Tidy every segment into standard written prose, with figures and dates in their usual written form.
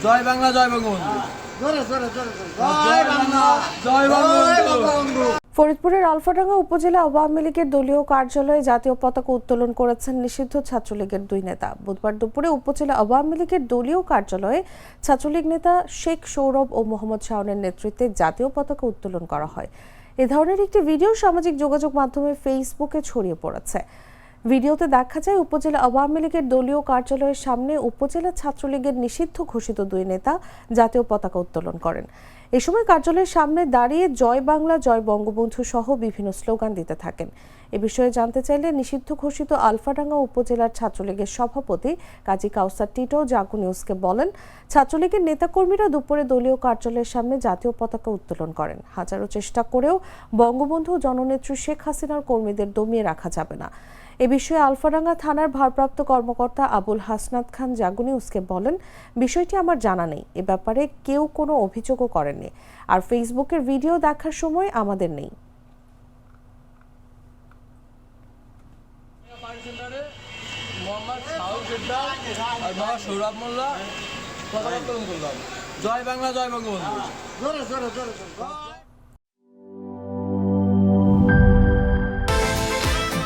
জয় বাংলা জয় বঙ্গবন্ধু। জয় বাংলা জয় বঙ্গবন্ধু। ফরিদপুরের আলফাডাঙ্গা উপজেলা আওয়ামী লীগের দলীয় কার্যালয়ে জাতীয় পতাকা উত্তোলন করেছেন নিষিদ্ধ ছাত্রলীগের দুই নেতা। বুধবার দুপুরে উপজেলা আওয়ামী লীগের দলীয় কার্যালয়ে ছাত্রলীগ নেতা শেখ সৌরভ ও মোহাম্মদ শাওনের নেতৃত্বে জাতীয় পতাকা উত্তোলন করা হয়। এ ধরনের একটি ভিডিও সামাজিক যোগাযোগ মাধ্যমে ফেসবুকে ছড়িয়ে পড়েছে। ভিডিওতে দেখা যায় উপজেলা আওয়ামী লীগের দলীয় কার্যালয়ের সামনে উপজেলা ছাত্রলীগের নিষিদ্ধ ঘোষিত দুই নেতা জাতীয় পতাকা উত্তোলন করেন। এ সময় কার্যালয়ের সামনে দাঁড়িয়ে জয় বাংলা জয় বঙ্গবন্ধু সহ বিভিন্ন স্লোগান দিতে থাকেন। এ বিষয়ে জানতে চাইলে নিষিদ্ধ ঘোষিত আলফাডাঙ্গা উপজেলার ছাত্রলীগের সভাপতি কাজী কাউসার টিটো জাগো নিউজকে বলেন, ছাত্রলীগের নেতাকর্মীরা দুপুরে দলীয় কার্যালয়ের সামনে জাতীয় পতাকা উত্তোলন করেন। হাজারো চেষ্টা করেও বঙ্গবন্ধু জননেত্রী শেখ হাসিনার কর্মীদের দমিয়ে রাখা যাবে না। এ বিষয়ে আলফাডাঙ্গা থানার ভারপ্রাপ্ত কর্মকর্তা আবুল হাসনাত খান জাগো নিউজকে বলেন, বিষয়টি আমার জানা নেই, এ ব্যাপারে কেউ কোনো অভিযোগও করেননি, আর ফেসবুকের ভিডিও দেখার সময় আমাদের নেই। জয় বাংলা জয় বঙ্গবন্ধু।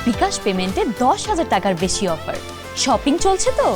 বিকাশ পেমেন্টে 10,000 টাকার বেশি অফার। শপিং চলছে তো